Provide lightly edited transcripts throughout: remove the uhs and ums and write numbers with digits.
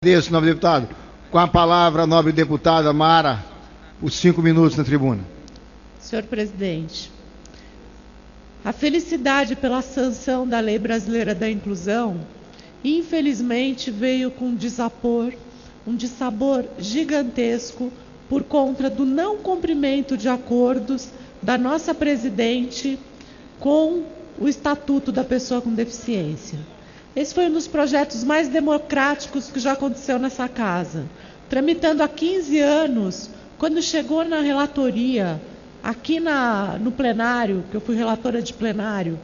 Agradeço, nobre deputado. Com a palavra, a nobre deputada Mara, os 5 minutos na tribuna. Senhor presidente, a felicidade pela sanção da Lei Brasileira da Inclusão, infelizmente, veio com um dissabor gigantesco por conta do não cumprimento de acordos da nossa presidente com o Estatuto da Pessoa com Deficiência. Esse foi um dos projetos mais democráticos que já aconteceu nessa casa. Tramitando há 15 anos, quando chegou na relatoria, aqui no plenário, que eu fui relatora de plenário,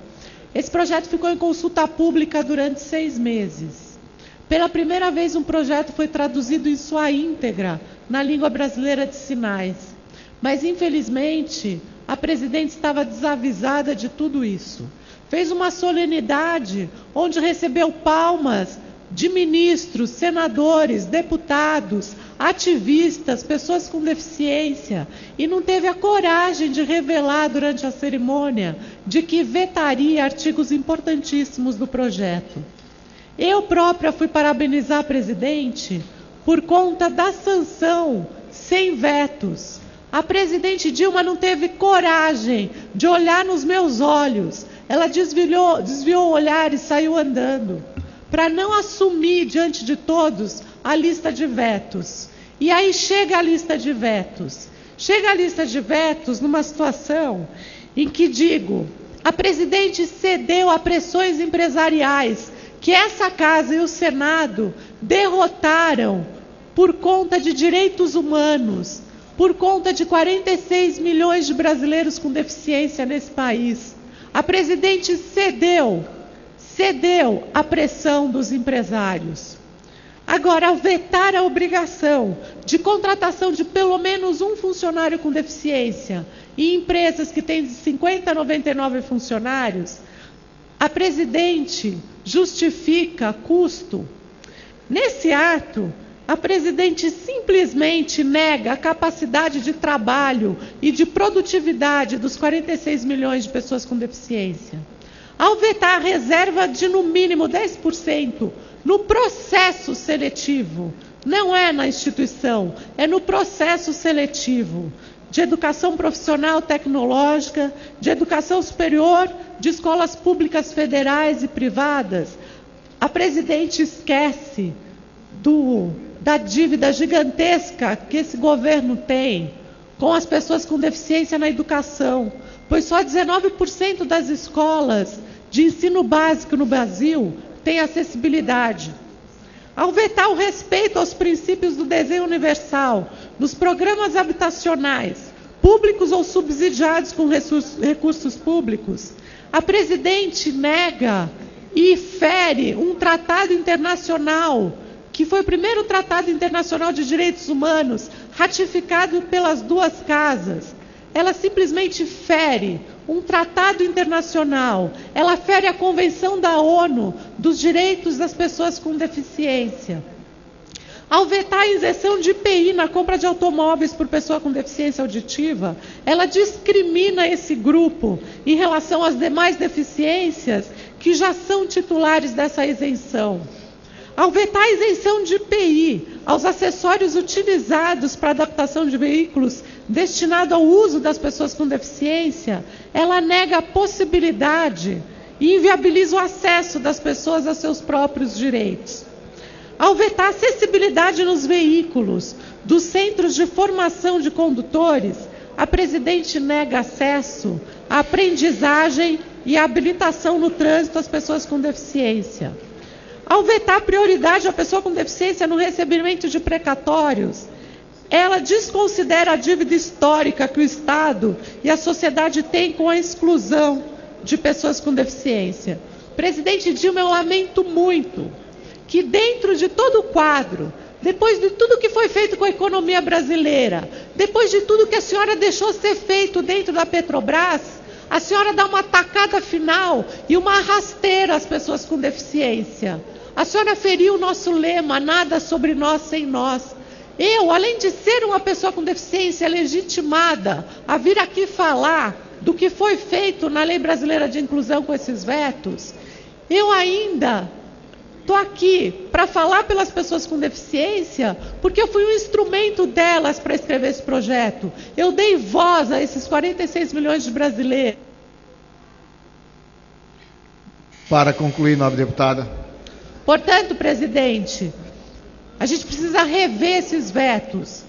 esse projeto ficou em consulta pública durante 6 meses. Pela primeira vez, um projeto foi traduzido em sua íntegra na língua brasileira de sinais. Mas, infelizmente, a presidente estava desavisada de tudo isso. Fez uma solenidade onde recebeu palmas de ministros, senadores, deputados, ativistas, pessoas com deficiência, e não teve a coragem de revelar durante a cerimônia de que vetaria artigos importantíssimos do projeto. Eu própria fui parabenizar a presidente por conta da sanção sem vetos. A presidente Dilma não teve coragem de olhar nos meus olhos. Ela desviou o olhar e saiu andando, para não assumir diante de todos a lista de vetos. E aí chega a lista de vetos. Chega a lista de vetos numa situação em que, a presidente cedeu a pressões empresariais que essa casa e o Senado derrotaram por conta de direitos humanos, por conta de 46 milhões de brasileiros com deficiência nesse país. A presidente cedeu à pressão dos empresários. Agora, ao vetar a obrigação de contratação de pelo menos um funcionário com deficiência em empresas que têm de 50 a 99 funcionários, a presidente justifica custo. Nesse ato, a presidente simplesmente nega a capacidade de trabalho e de produtividade dos 46 milhões de pessoas com deficiência. Ao vetar a reserva de, no mínimo, 10% no processo seletivo, não é na instituição, é no processo seletivo, de educação profissional tecnológica, de educação superior, de escolas públicas federais e privadas, a presidente esquece da dívida gigantesca que esse governo tem com as pessoas com deficiência na educação, pois só 19% das escolas de ensino básico no Brasil têm acessibilidade. Ao vetar o respeito aos princípios do desenho universal nos programas habitacionais, públicos ou subsidiados com recursos públicos, a presidente nega e fere um tratado internacional que foi o primeiro tratado internacional de direitos humanos ratificado pelas duas casas. Ela simplesmente fere um tratado internacional, ela fere a Convenção da ONU dos Direitos das Pessoas com Deficiência. Ao vetar a isenção de IPI na compra de automóveis por pessoa com deficiência auditiva, ela discrimina esse grupo em relação às demais deficiências que já são titulares dessa isenção. Ao vetar a isenção de IPI aos acessórios utilizados para adaptação de veículos destinado ao uso das pessoas com deficiência, ela nega a possibilidade e inviabiliza o acesso das pessoas a seus próprios direitos. Ao vetar a acessibilidade nos veículos dos centros de formação de condutores, a presidente nega acesso à aprendizagem e à habilitação no trânsito às pessoas com deficiência. Ao vetar prioridade à pessoa com deficiência no recebimento de precatórios, ela desconsidera a dívida histórica que o Estado e a sociedade têm com a exclusão de pessoas com deficiência. Presidente Dilma, eu lamento muito que dentro de todo o quadro, depois de tudo que foi feito com a economia brasileira, depois de tudo que a senhora deixou ser feito dentro da Petrobras, a senhora dá uma tacada final e uma rasteira às pessoas com deficiência. A senhora feriu o nosso lema, nada sobre nós sem nós. Eu, além de ser uma pessoa com deficiência legitimada a vir aqui falar do que foi feito na Lei Brasileira de Inclusão com esses vetos, eu ainda Estou aqui para falar pelas pessoas com deficiência, porque eu fui um instrumento delas para escrever esse projeto. Eu dei voz a esses 46 milhões de brasileiros. Para concluir, nobre deputada. Portanto, presidente, a gente precisa rever esses vetos,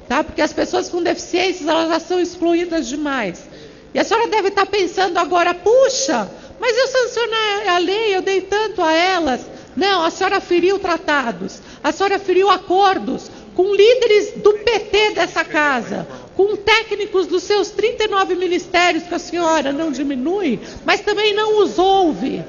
tá? Porque as pessoas com deficiências, elas já são excluídas demais. E a senhora deve estar pensando agora, puxa, mas eu sancionei a lei, eu dei tanto a elas. Não, a senhora feriu tratados, a senhora feriu acordos com líderes do PT dessa casa, com técnicos dos seus 39 ministérios que a senhora não diminui, mas também não os ouve.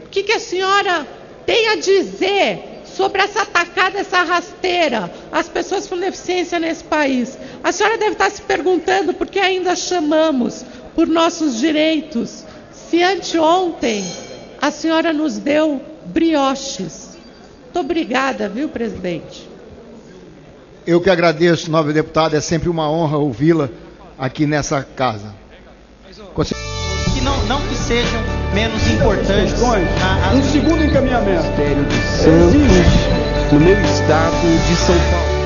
O que a senhora tem a dizer sobre essa atacada, essa rasteira às pessoas com deficiência nesse país? A senhora deve estar se perguntando por que ainda chamamos por nossos direitos, se anteontem a senhora nos deu brioches. Muito obrigada, viu, presidente? Eu que agradeço, nobre deputada, é sempre uma honra ouvi-la aqui nessa casa. Que não que sejam menos importantes. Um segundo encaminhamento. Ministério de Santos, no meu estado de São Paulo.